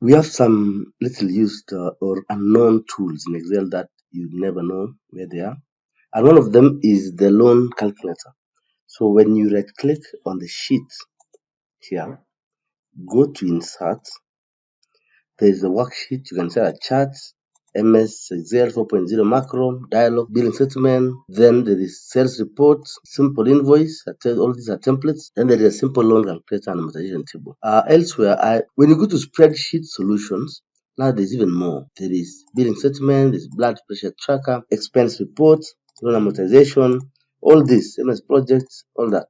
We have some little used or unknown tools in Excel that you never know where they are. And one of them is the loan calculator. So when you right click on the sheet here, go to insert. There is a worksheet. You can set a chart, MS Excel 4.0 macro, dialog, billing settlement. Then there is sales report, simple invoice. All these are templates. Then there is a simple loan calculator and amortization table. Elsewhere, when you go to spreadsheet solutions, now there's even more. There is billing settlement, there's blood pressure tracker, expense report, loan amortization, all this, MS projects, all that.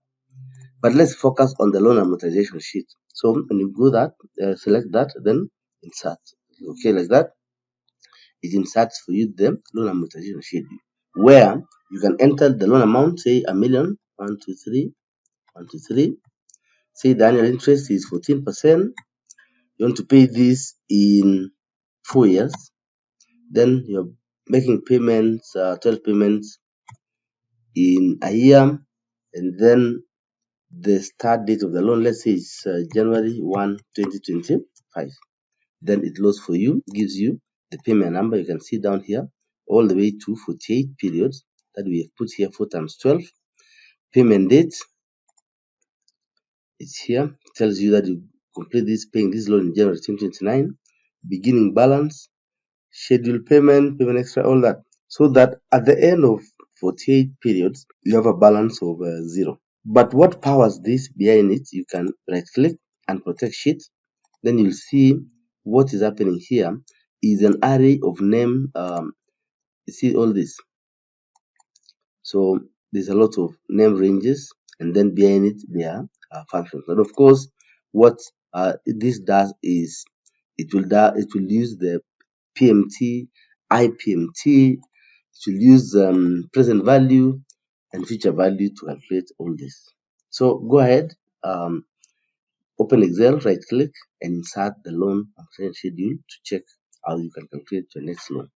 But let's focus on the loan amortization sheet. So when you do that, select that, then insert. Okay, like that, it inserts for you the loan amortization sheet, where you can enter the loan amount, say a million, 123, 123. Say the annual interest is 14%. You want to pay this in 4 years. Then you're making payments, 12 payments in a year, and then the start date of the loan, let's say it's January 1, 2025. Then it loads for you, gives you the payment number. You can see down here, all the way to 48 periods that we have put here, 4 times 12. Payment date is here. It tells you that you complete this paying this loan in January 2029. Beginning balance, schedule payment, payment extra, all that. So that at the end of 48 periods, you have a balance of 0. But what powers this behind it? You can right click and protect sheet. Then you'll see what is happening here is an array of name. You see all this. So there's a lot of name ranges, and then behind it there are functions. And of course, what this does is it will use the PMT, IPMT. It will use present value and future value to calculate all this. So go ahead, open Excel, right click, and insert the loan amortization schedule to check how you can calculate your next loan.